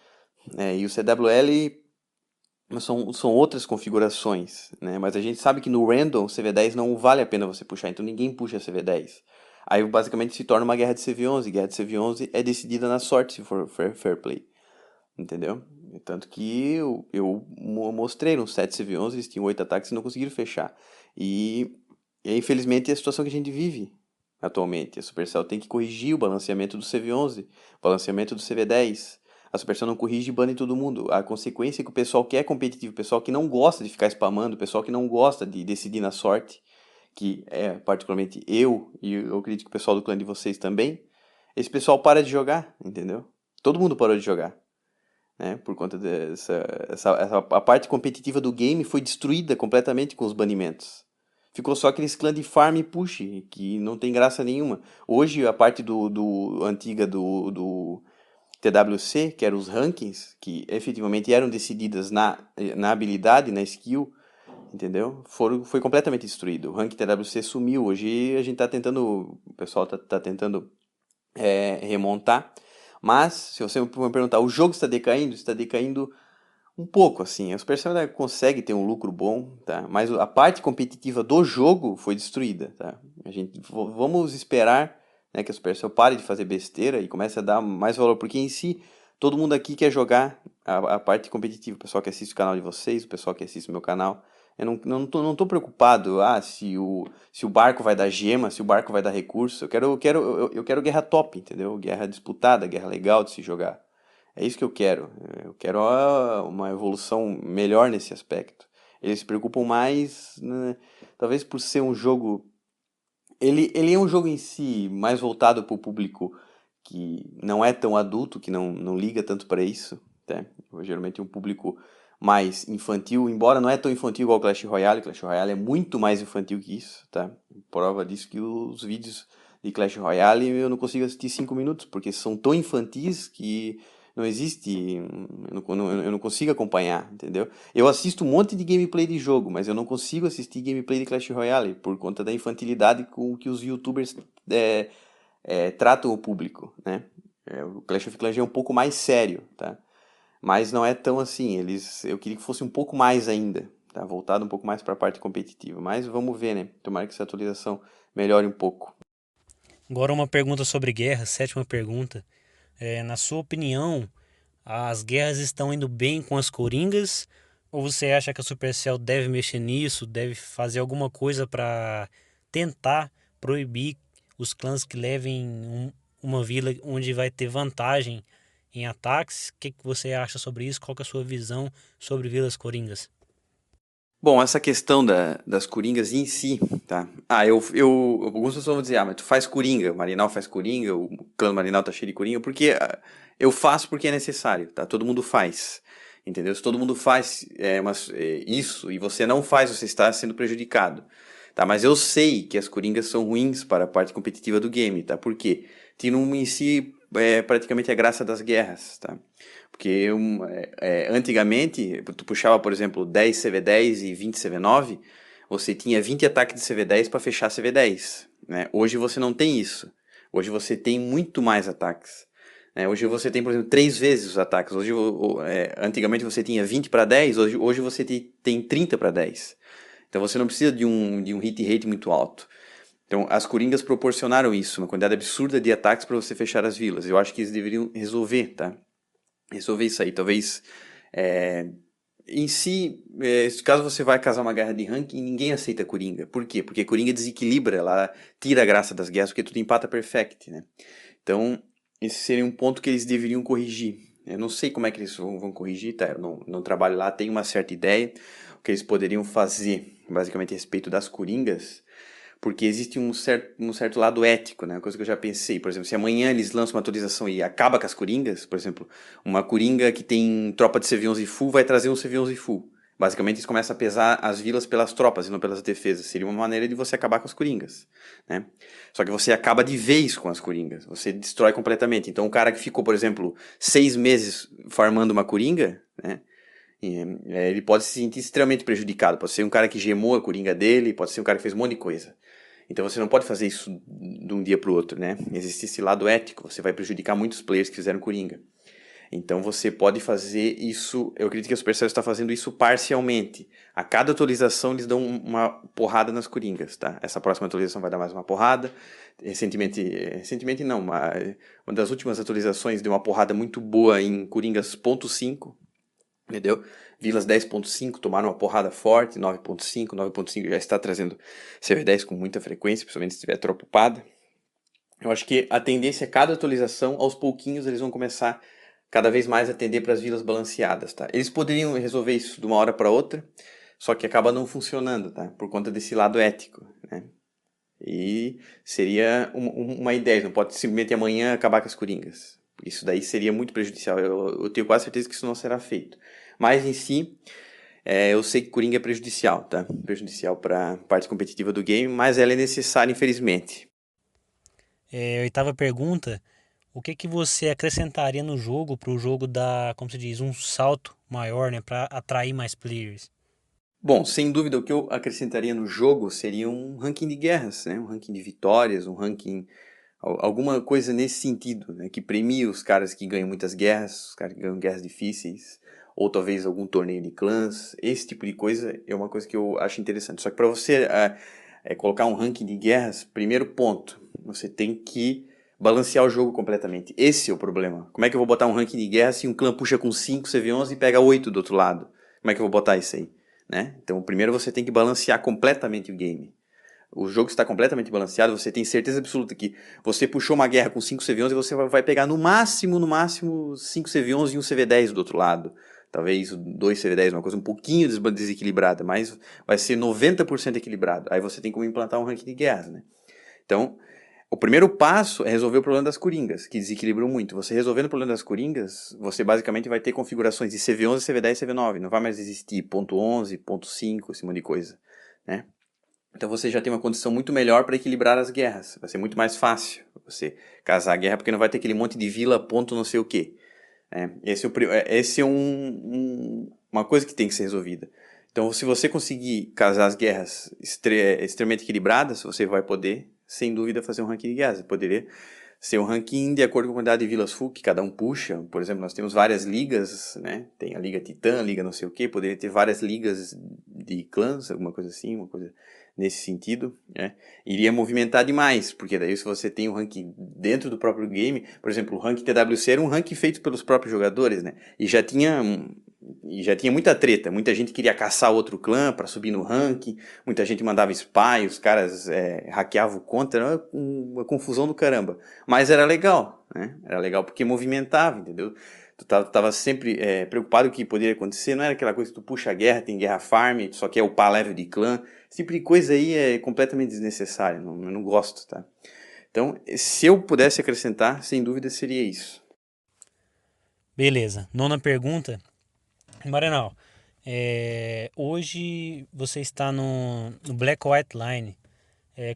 né? E o CWL são outras configurações, né? Mas a gente sabe que no random CV10 não vale a pena você puxar, então ninguém puxa CV10. Aí basicamente se torna uma guerra de CV11. Guerra de CV11 é decidida na sorte, se for fair play. Entendeu? Tanto que eu mostrei uns 7 CV11, eles tinham 8 ataques e não conseguiram fechar. E infelizmente é a situação que a gente vive atualmente. A Supercell tem que corrigir o balanceamento do CV11, balanceamento do CV10. A Supercell não corrige e bane todo mundo. A consequência é que o pessoal que é competitivo, o pessoal que não gosta de ficar spamando, o pessoal que não gosta de decidir na sorte, que é particularmente eu, e eu acredito que o pessoal do clã de vocês também, esse pessoal para de jogar, entendeu? Todo mundo parou de jogar, né? Por conta a parte competitiva do game foi destruída completamente com os banimentos. Ficou só aqueles clãs de farm e push, que não tem graça nenhuma. Hoje, a parte antiga do TWC, que eram os rankings, que efetivamente eram decididas na habilidade, na skill, entendeu? Foi completamente destruído. O ranking TWC sumiu. Hoje a gente tá tentando, o pessoal tá tentando remontar. Mas, se você me perguntar, o jogo está decaindo? Está decaindo um pouco, assim. A Supercell ainda consegue ter um lucro bom, tá? Mas a parte competitiva do jogo foi destruída, tá? Vamos esperar, né, que a Supercell pare de fazer besteira e comece a dar mais valor, porque em si, todo mundo aqui quer jogar a parte competitiva. O pessoal que assiste o canal de vocês, o pessoal que assiste o meu canal. Eu não tô preocupado, se o barco vai dar gema, se o barco vai dar recurso. Eu quero guerra top, entendeu? Guerra disputada, guerra legal de se jogar. É isso que eu quero. Eu quero uma evolução melhor nesse aspecto. Eles se preocupam mais, né, talvez por ser um jogo. Ele é um jogo em si mais voltado para o público que não é tão adulto, que não liga tanto para isso, né? Geralmente um público mais infantil, embora não é tão infantil igual o Clash Royale. Clash Royale é muito mais infantil que isso, tá? Prova disso que os vídeos de Clash Royale eu não consigo assistir 5 minutos, porque são tão infantis que não existe, eu não consigo acompanhar, entendeu? Eu assisto um monte de gameplay de jogo, mas eu não consigo assistir gameplay de Clash Royale por conta da infantilidade com que os YouTubers tratam o público, né? O Clash of Clans é um pouco mais sério, tá? Mas não é tão assim. Eu queria que fosse um pouco mais ainda, tá? Voltado um pouco mais para a parte competitiva. Mas vamos ver, né? Tomara que essa atualização melhore um pouco. Agora uma pergunta sobre guerra, sétima pergunta. Na sua opinião, as guerras estão indo bem com as coringas? Ou você acha que a Supercell deve mexer nisso, deve fazer alguma coisa para tentar proibir os clãs que levem uma vila onde vai ter vantagem em ataques? O que que você acha sobre isso? Qual que é a sua visão sobre vilas coringas? Bom, essa questão das coringas em si, tá? Algumas pessoas vão dizer, mas tu faz coringa, o Marinal faz coringa, o clã Marinal tá cheio de coringa, porque eu faço porque é necessário, tá? Todo mundo faz, entendeu? Se todo mundo faz isso e você não faz, você está sendo prejudicado, tá? Mas eu sei que as coringas são ruins para a parte competitiva do game, tá? Por quê? Tiram em si praticamente a graça das guerras, tá? Porque antigamente, tu puxava, por exemplo, 10 CV10 e 20 CV9, você tinha 20 ataques de CV10 para fechar CV10. Né? Hoje você não tem isso. Hoje você tem muito mais ataques. Né? Hoje você tem, por exemplo, 3 vezes os ataques. Antigamente você tinha 20 para 10, hoje você tem 30 para 10. Então você não precisa de um hit rate muito alto. Então as coringas proporcionaram isso, uma quantidade absurda de ataques para você fechar as vilas. Eu acho que eles deveriam resolver isso aí. Talvez em si, caso você vai casar uma guerra de ranking, ninguém aceita Coringa. Por quê? Porque Coringa desequilibra, ela tira a graça das guerras, porque tudo empata perfect, né? Então, esse seria um ponto que eles deveriam corrigir. Eu não sei como é que eles vão corrigir, tá? Eu não trabalho lá, tenho uma certa ideia. O que eles poderiam fazer, basicamente, a respeito das Coringas, porque existe um certo lado ético, né? Uma coisa que eu já pensei. Por exemplo, se amanhã eles lançam uma atualização e acaba com as coringas, por exemplo, uma coringa que tem tropa de CV11 full vai trazer um CV11 full. Basicamente, isso começa a pesar as vilas pelas tropas e não pelas defesas. Seria uma maneira de você acabar com as coringas, né? Só que você acaba de vez com as coringas. Você destrói completamente. Então, o cara que ficou, por exemplo, 6 meses farmando uma coringa, né? Ele pode se sentir extremamente prejudicado. Pode ser um cara que gemou a coringa dele, pode ser um cara que fez um monte de coisa. Então você não pode fazer isso de um dia para o outro, né? Existe esse lado ético, você vai prejudicar muitos players que fizeram coringa. Então você pode fazer isso, eu acredito que a Supercell está fazendo isso parcialmente. A cada atualização eles dão uma porrada nas coringas, tá? Essa próxima atualização vai dar mais uma porrada. Recentemente não, uma das últimas atualizações deu uma porrada muito boa em coringas 0.5, entendeu? Vilas 10.5 tomaram uma porrada forte, 9.5 já está trazendo CV10 com muita frequência, principalmente se estiver tropa upada. Eu acho que a tendência é cada atualização, aos pouquinhos eles vão começar cada vez mais a tender para as vilas balanceadas, tá? Eles poderiam resolver isso de uma hora para outra, só que acaba não funcionando, tá? Por conta desse lado ético, né? E seria uma ideia, não pode simplesmente amanhã acabar com as coringas. Isso daí seria muito prejudicial, eu tenho quase certeza que isso não será feito. Mas em si, eu sei que coringa é prejudicial, tá? Prejudicial para a parte competitiva do game, mas ela é necessária, infelizmente. Oitava pergunta: o que que você acrescentaria no jogo para o jogo dar, como se diz, um salto maior, né, para atrair mais players? Bom, sem dúvida, o que eu acrescentaria no jogo seria um ranking de guerras, né? Um ranking de vitórias, um ranking, alguma coisa nesse sentido, né? Que premie os caras que ganham muitas guerras, os caras que ganham guerras difíceis, ou talvez algum torneio de clãs. Esse tipo de coisa é uma coisa que eu acho interessante. Só que para você colocar um ranking de guerras, primeiro ponto, você tem que balancear o jogo completamente. Esse é o problema. Como é que eu vou botar um ranking de guerra se um clã puxa com 5 CV11 e pega 8 do outro lado? Como é que eu vou botar isso aí? Né? Então, primeiro você tem que balancear completamente o game. O jogo está completamente balanceado, você tem certeza absoluta que você puxou uma guerra com 5 CV11 e você vai pegar no máximo 5 CV11 e um CV10 do outro lado. Talvez 2 CV10, uma coisa um pouquinho desequilibrada, mas vai ser 90% equilibrado. Aí você tem como implantar um ranking de guerras, né? Então, o primeiro passo é resolver o problema das coringas, que desequilibram muito. Você resolvendo o problema das coringas, você basicamente vai ter configurações de CV11, CV10 e CV9. Não vai mais existir ponto .11, ponto .5, esse monte de coisa, né? Então você já tem uma condição muito melhor para equilibrar as guerras. Vai ser muito mais fácil você casar a guerra, porque não vai ter aquele monte de vila, ponto não sei o quê. Esse é uma coisa que tem que ser resolvida. Então, se você conseguir casar as guerras extremamente equilibradas, você vai poder, sem dúvida, fazer um ranking de guerras. Você poderia ser um ranking de acordo com a quantidade de vilas full que cada um puxa. Por exemplo, nós temos várias ligas, né? Tem a Liga Titã, a Liga não sei o quê. Poderia ter várias ligas de clãs, alguma coisa assim, uma coisa nesse sentido, né? Iria movimentar demais, porque daí se você tem um ranking dentro do próprio game, por exemplo, o ranking TWC era um ranking feito pelos próprios jogadores, né? E já tinha muita treta, muita gente queria caçar outro clã para subir no ranking, muita gente mandava spy, os caras hackeavam conta, era uma confusão do caramba. Mas era legal, né? Era legal porque movimentava, entendeu? Tu tava sempre preocupado com o que poderia acontecer, não era aquela coisa que tu puxa a guerra, tem guerra farm, tu só quer upar level de clã. Esse tipo de coisa aí é completamente desnecessário, eu não gosto, tá? Então, se eu pudesse acrescentar, sem dúvida seria isso. Beleza. Nona pergunta: Maranhão, hoje você está no Black White Line.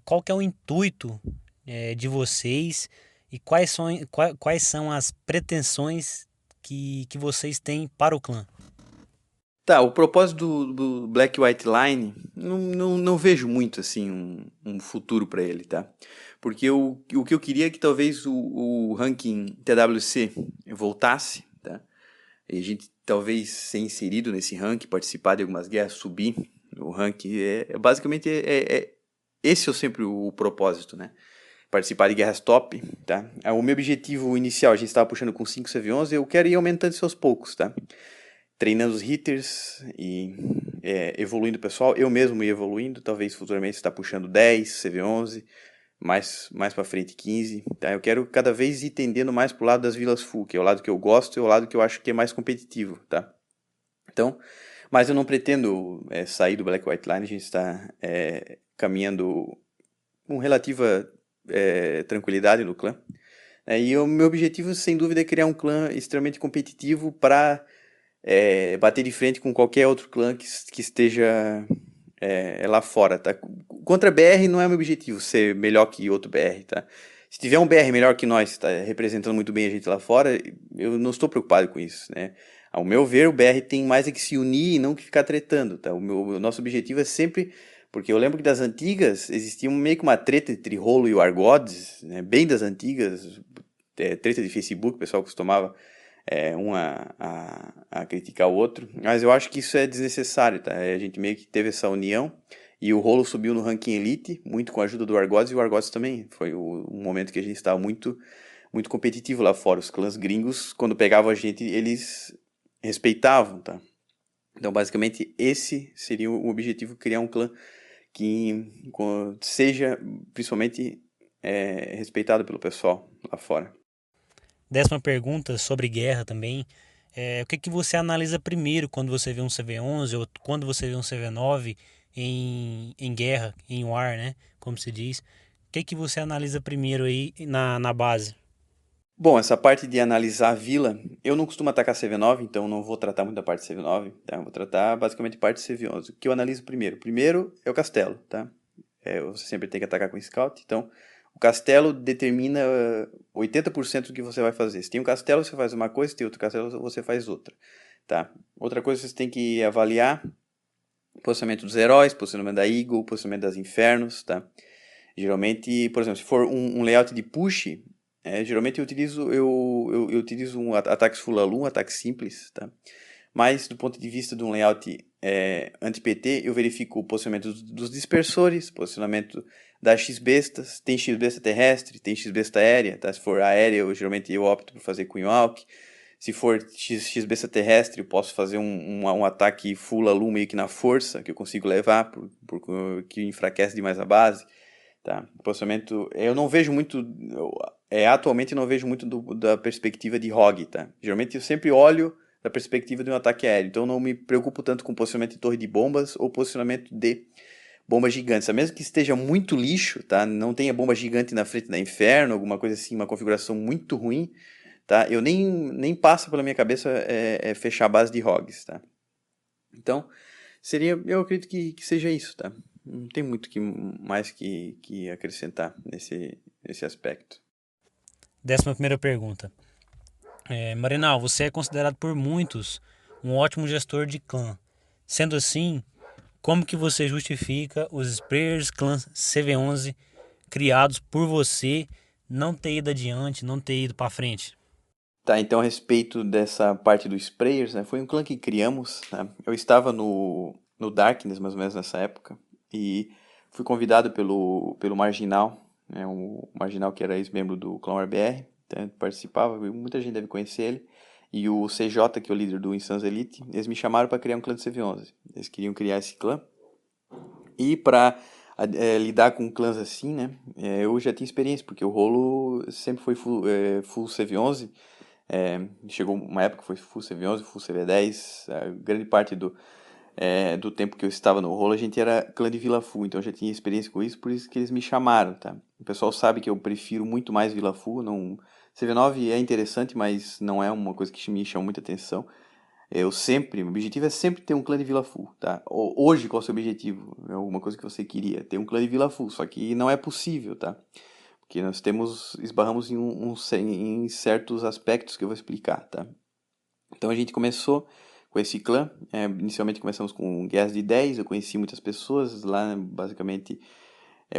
Qual que é o intuito de vocês e quais são as pretensões que vocês têm para o clã? Tá, o propósito do Black White Line, não vejo muito assim um futuro para ele, tá? Porque o que eu queria é que talvez o ranking TWC voltasse, tá? E a gente talvez ser inserido nesse ranking, participar de algumas guerras, subir o ranking. Basicamente, esse é sempre o propósito, né? Participar de guerras top, tá? O meu objetivo inicial, a gente estava puxando com 5 CV11, eu quero ir aumentando isso aos poucos, tá? Treinando os hitters e evoluindo o pessoal. Eu mesmo ir evoluindo, talvez futuramente estar puxando 10 CV11, mais para frente 15, tá? Eu quero cada vez ir tendendo mais pro lado das vilas full, que é o lado que eu gosto e o lado que eu acho que é mais competitivo, tá? Então, mas eu não pretendo sair do Black White Line, a gente está caminhando com relativa tranquilidade no clã. E o meu objetivo, sem dúvida, é criar um clã extremamente competitivo para bater de frente com qualquer outro clã que esteja lá fora, tá? Contra BR não é meu objetivo ser melhor que outro BR, tá? Se tiver um BR melhor que nós, tá representando muito bem a gente lá fora, eu não estou preocupado com isso, né? Ao meu ver, o BR tem mais é que se unir e não que ficar tretando, tá? O nosso objetivo é sempre... Porque eu lembro que das antigas existia meio que uma treta entre Rolo e o Argodes, né? Bem das antigas, treta de Facebook, o pessoal costumava um a criticar o outro, mas eu acho que isso é desnecessário, tá? A gente meio que teve essa união e o Rolo subiu no ranking Elite, muito com a ajuda do Argos, e o Argos também. Foi um momento que a gente estava muito competitivo lá fora. Os clãs gringos, quando pegavam a gente, eles respeitavam, tá? Então, basicamente, esse seria o objetivo, criar um clã que seja, principalmente, respeitado pelo pessoal lá fora. 10ª pergunta sobre guerra também. O que que você analisa primeiro quando você vê um CV11 ou quando você vê um CV9 em guerra, em war, né? Como se diz. O que que você analisa primeiro aí na base? Bom, essa parte de analisar a vila, eu não costumo atacar CV9, então não vou tratar muito da parte CV9, tá? Eu vou tratar basicamente parte CV11. O que eu analiso primeiro? Primeiro é o castelo, tá? Você sempre tem que atacar com scout, então o castelo determina 80% do que você vai fazer. Se tem um castelo, você faz uma coisa, se tem outro castelo, você faz outra, tá? Outra coisa que você tem que avaliar, posicionamento dos heróis, posicionamento da Eagle, posicionamento das infernos, tá? Geralmente, por exemplo, se for um layout de push, geralmente eu utilizo ataques full alum, ataques simples, tá? Mas do ponto de vista de um layout anti-PT, eu verifico o posicionamento dos dispersores, posicionamento das X-bestas, tem X-besta terrestre, tem X-besta aérea, tá? Se for aérea, geralmente eu opto por fazer Queen Walk. Se for X-besta terrestre, eu posso fazer um ataque full alum meio que na força, que eu consigo levar, que enfraquece demais a base. Tá? Posicionamento, eu não vejo muito, atualmente eu não vejo muito da perspectiva de ROG, tá? Geralmente eu sempre olho da perspectiva de um ataque aéreo, então eu não me preocupo tanto com posicionamento de torre de bombas ou posicionamento de bombas gigantes, mesmo que esteja muito lixo, tá? Não tenha bomba gigante na frente da Inferno, alguma coisa assim, uma configuração muito ruim, tá? Eu nem passa pela minha cabeça fechar a base de ROGs, tá? Então, eu acredito que seja isso, tá? Não tem muito mais que acrescentar nesse aspecto. 11ª pergunta. Marinal, você é considerado por muitos um ótimo gestor de clã. Sendo assim, como que você justifica os Sprayers Clan CV11 criados por você não ter ido adiante, não ter ido para frente? Tá, então a respeito dessa parte dos Sprayers, né? Foi um clã que criamos, né? Eu estava no Darkness, mais ou menos nessa época, e fui convidado pelo Marginal, né? O Marginal que era ex-membro do Clã RBR, né? Participava, muita gente deve conhecer ele, e o CJ, que é o líder do Insanos Elite, eles me chamaram para criar um clã de CV11. Eles queriam criar esse clã, e para lidar com clãs assim, né? Eu já tinha experiência, porque o rolo sempre foi full CV11. Chegou uma época que foi full CV11, full CV10. A grande parte do tempo que eu estava no rolo, a gente era clã de Vila Full, então eu já tinha experiência com isso, por isso que eles me chamaram, tá? O pessoal sabe que eu prefiro muito mais Vila Full. Não... CV9 é interessante, mas não é uma coisa que me chama muita atenção. Meu objetivo é sempre ter um clã de Vila Full, tá? Hoje, qual é o seu objetivo? É alguma coisa que você queria, ter um clã de Vila Full, só que não é possível, tá? Porque nós esbarramos em certos aspectos que eu vou explicar, tá? Então a gente começou com esse clã, inicialmente começamos com guerras de 10, eu conheci muitas pessoas lá, basicamente,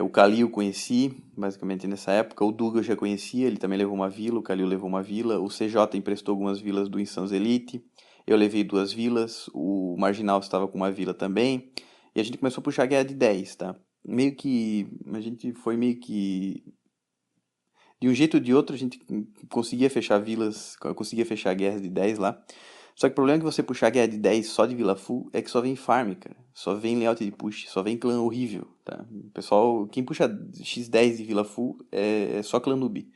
o Kalil eu conheci, basicamente nessa época, o Duga eu já conhecia, ele também levou uma vila, o Kalil levou uma vila, o CJ emprestou algumas vilas do Insanos Elite, eu levei 2 vilas, o Marginal estava com uma vila também, e a gente começou a puxar a guerra de 10, tá? A gente foi meio que de um jeito ou de outro, a gente conseguia fechar vilas, conseguia fechar guerras de 10 lá. Só que o problema é que você puxar guerra de 10 só de vila full é que só vem farm, cara. Só vem layout de push, só vem clã horrível, tá? O pessoal, quem puxa X10 de vila full é só clã noob.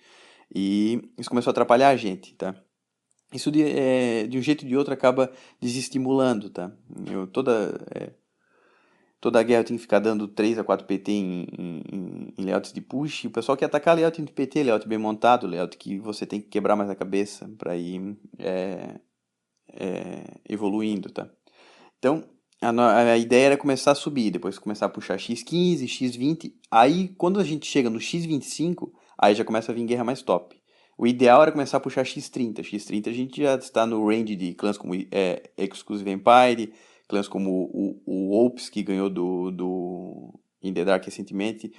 E isso começou a atrapalhar a gente, tá? Isso de um jeito ou de outro acaba desestimulando, tá? Toda a guerra eu tenho que ficar dando 3 a 4 PT em layouts de push. E o pessoal quer atacar layout de PT, layout bem montado, layout que você tem que quebrar mais a cabeça para ir evoluindo, tá? Então, a ideia era começar a subir, depois começar a puxar X15, X20. Aí, quando a gente chega no X25, aí já começa a vir guerra mais top. O ideal era começar a puxar X30. X30 a gente já está no range de clãs como Exclusive Empire, clãs como o Ops, que ganhou do In The Dark recentemente.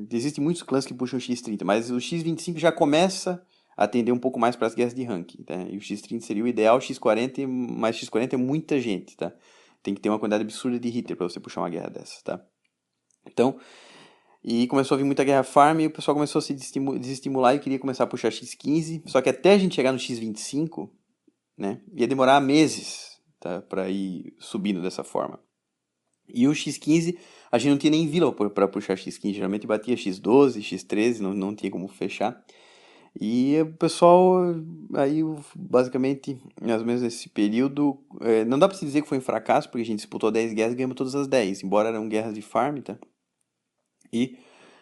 Existem muitos clãs que puxam X30, mas o X25 já começa atender um pouco mais para as guerras de ranking, tá? E o X30 seria o ideal, X40, mas X40 é muita gente, tá? Tem que ter uma quantidade absurda de hitter para você puxar uma guerra dessa, tá? Então, e começou a vir muita guerra farm e o pessoal começou a se desestimular e queria começar a puxar X15, só que até a gente chegar no X25, né, ia demorar meses, tá, para ir subindo dessa forma. E o X15, a gente não tinha nem vila para puxar X15, geralmente batia X12, X13, não tinha como fechar. E o pessoal, aí basicamente, mais ou menos nesse período, não dá pra se dizer que foi um fracasso, porque a gente disputou 10 guerras e ganhamos todas as 10, embora eram guerras de farm, tá? E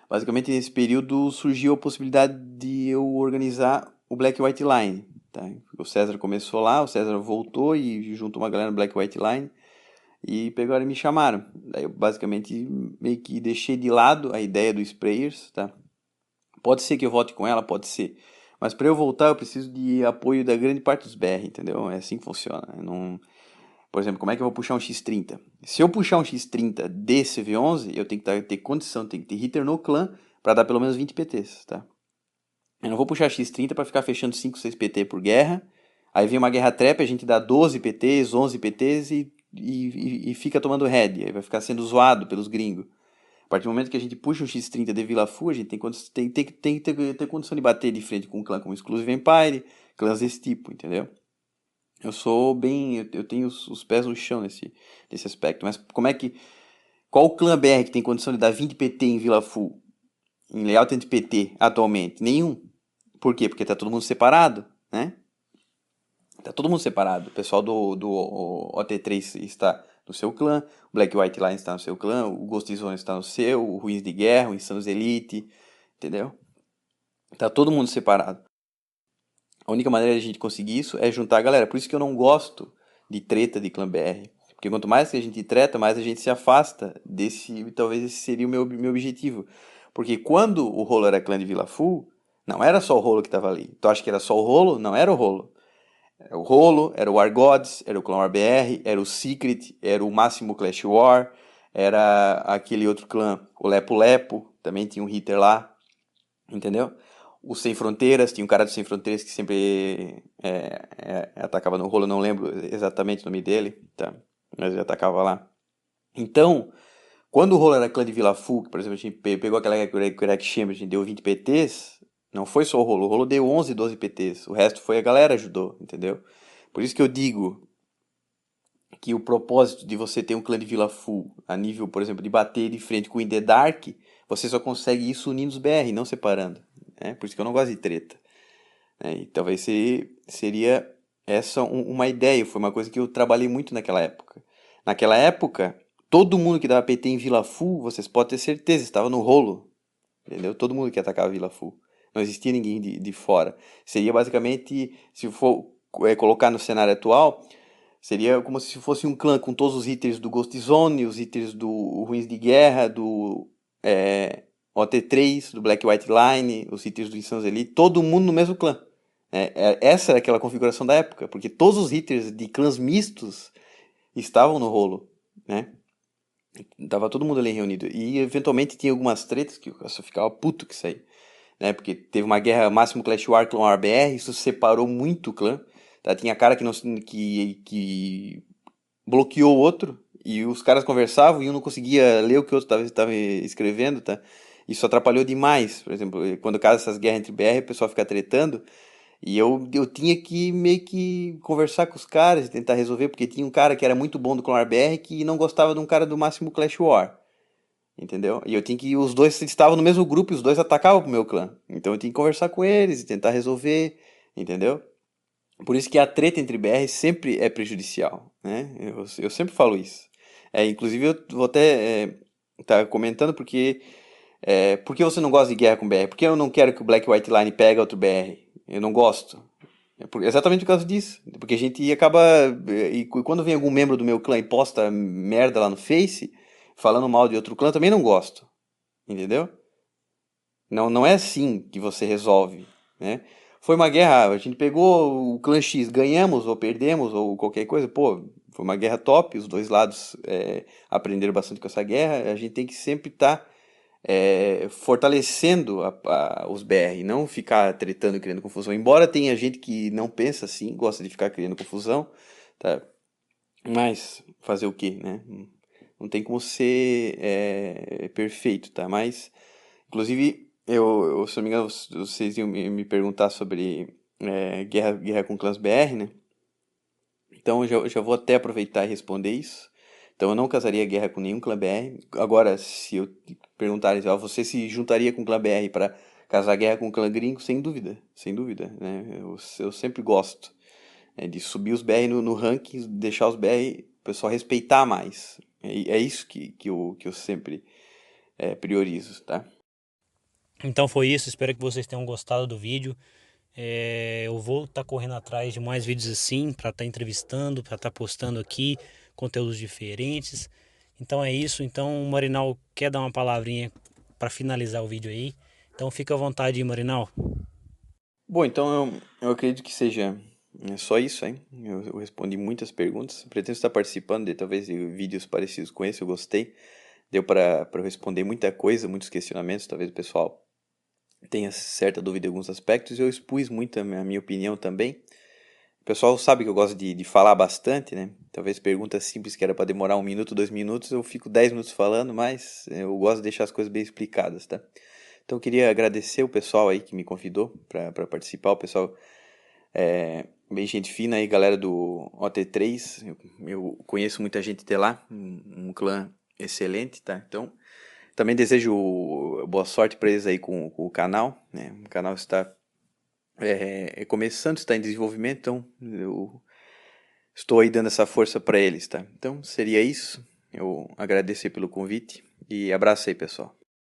basicamente nesse período surgiu a possibilidade de eu organizar o Black White Line, tá? O César começou lá, o César voltou e juntou uma galera no Black White Line e pegaram e me chamaram. Daí eu basicamente meio que deixei de lado a ideia dos sprayers, tá? Pode ser que eu volte com ela, pode ser. Mas para eu voltar, eu preciso de apoio da grande parte dos BR, entendeu? É assim que funciona. Eu não... Por exemplo, como é que eu vou puxar um X30? Se eu puxar um X30 de CV11, eu tenho que ter condição, tenho que ter hitter no clã para dar pelo menos 20 PTs, tá? Eu não vou puxar X30 para ficar fechando 5, 6 PT por guerra. Aí vem uma guerra trap, a gente dá 12 PTs, 11 PTs e fica tomando head. Aí vai ficar sendo zoado pelos gringos. A partir do momento que a gente puxa um X30 de Vila Fu, a gente tem que ter condição de bater de frente com um clã como Exclusive Empire, clãs desse tipo, entendeu? Eu sou bem. Eu tenho os pés no chão nesse aspecto. Mas como é que. Qual o clã BR que tem condição de dar 20 PT em Vila Fu? Em layout entre PT atualmente? Nenhum. Por quê? Porque tá todo mundo separado, né? Tá todo mundo separado. O pessoal do OT3 está no seu clã, o Black White Line está no seu clã, o Ghost Zone está no seu, o Ruins de Guerra, o Insanos Elite, entendeu? Tá todo mundo separado. A única maneira de a gente conseguir isso é juntar a galera. Por isso que eu não gosto de treta de clã BR. Porque quanto mais que a gente treta, mais a gente se afasta desse. Talvez esse seria o meu objetivo. Porque quando o rolo era clã de Vila Full, não era só o rolo que estava ali. Tu acha que era só o rolo? Não era o rolo. Era o rolo, era o War Gods, era o clã RBR, era o Secret, era o Máximo Clash War, era aquele outro clã, o Lepo Lepo, também tinha um hitter lá, entendeu? O Sem Fronteiras, tinha um cara do Sem Fronteiras que sempre atacava no rolo, não lembro exatamente o nome dele, tá? Mas ele atacava lá. Então, quando o rolo era clã de Vila Fu, por exemplo, a gente pegou aquela Crack Chamber, a gente deu 20 PTs, não foi só o rolo deu 11, 12 PTs, o resto foi a galera ajudou, entendeu? Por isso que eu digo que o propósito de você ter um clã de Vila Fu a nível, por exemplo, de bater de frente com o In The Dark, você só consegue isso unindo os BR, não separando. Por isso que eu não gosto de treta. E talvez seria essa uma ideia, foi uma coisa que eu trabalhei muito naquela época. Naquela época, todo mundo que dava PT em Vila Fu, vocês podem ter certeza, estava no rolo. Entendeu? Todo mundo que atacava Vila Fu. Não existia ninguém de fora. Seria basicamente, se for colocar no cenário atual, seria como se fosse um clã com todos os hitters do Ghost Zone, os hitters do Ruins de Guerra, do OT3, do Black White Line, os hitters do Insanos Elite, todo mundo no mesmo clã. Essa era aquela configuração da época, porque todos os hitters de clãs mistos estavam no rolo, né? Tava todo mundo ali reunido. E eventualmente tinha algumas tretas que eu só ficava puto que isso aí. Né? Porque teve uma guerra Máximo Clash War clã RBR, isso separou muito o clã. Tá? Tinha cara que bloqueou o outro, e os caras conversavam e um não conseguia ler o que o outro estava escrevendo, tá? Isso atrapalhou demais. Por exemplo, quando casa essas guerras entre BR, o pessoal fica tretando. E eu tinha que meio que conversar com os caras e tentar resolver, porque tinha um cara que era muito bom do clã RBR que não gostava de um cara do Máximo Clash War. Entendeu? E eu tinha que. Os dois estavam no mesmo grupo e os dois atacavam pro meu clã. Então eu tinha que conversar com eles e tentar resolver. Entendeu? Por isso que a treta entre BR sempre é prejudicial. Né? Eu sempre falo isso. Inclusive eu vou até tá comentando porque. Por que você não gosta de guerra com BR? Porque eu não quero que o Black White Line pegue outro BR. Eu não gosto. Exatamente por causa disso. Porque a gente acaba. E quando vem algum membro do meu clã e posta merda lá no Face, falando mal de outro clã, também não gosto. Entendeu? Não é assim que você resolve. Né? Foi uma guerra, a gente pegou o clã X, ganhamos ou perdemos ou qualquer coisa, pô, foi uma guerra top, os dois lados aprenderam bastante com essa guerra, a gente tem que sempre estar fortalecendo os BR, não ficar tretando, criando confusão. Embora tenha gente que não pensa assim, gosta de ficar criando confusão, tá? Mas fazer o quê, né? Não tem como ser perfeito, tá? Mas, inclusive, se não me engano, vocês iam me perguntar sobre guerra com clãs BR, né? Então eu já vou até aproveitar e responder isso. Então eu não casaria guerra com nenhum clã BR. Agora, se eu perguntarem, você se juntaria com o clã BR para casar guerra com o clã gringo? Sem dúvida, né? Eu sempre gosto de subir os BR no ranking, deixar os BR, o pessoal respeitar mais. É isso que eu sempre priorizo, tá? Então foi isso, espero que vocês tenham gostado do vídeo. Eu vou estar correndo atrás de mais vídeos assim, para estar entrevistando, para estar postando aqui conteúdos diferentes. Então é isso. Então o Marinal quer dar uma palavrinha para finalizar o vídeo aí. Então fica à vontade, Marinal. Bom, então eu acredito que seja só isso, hein? Eu respondi muitas perguntas. Pretendo estar participando de talvez de vídeos parecidos com esse, eu gostei. Deu para eu responder muita coisa, muitos questionamentos. Talvez o pessoal tenha certa dúvida em alguns aspectos. Eu expus muito a minha opinião também. O pessoal sabe que eu gosto de falar bastante, né? Talvez perguntas simples que era para demorar 1 minuto, 2 minutos, eu fico 10 minutos falando, mas eu gosto de deixar as coisas bem explicadas, tá? Então eu queria agradecer o pessoal aí que me convidou para participar, o pessoal bem gente fina aí, galera do OT3, eu conheço muita gente de lá, um clã excelente, tá? Então também desejo boa sorte para eles aí com o canal, né? O canal está começando, está em desenvolvimento, então eu estou aí dando essa força para eles, tá? Então seria isso. Eu agradeço aí pelo convite e abraço aí, pessoal.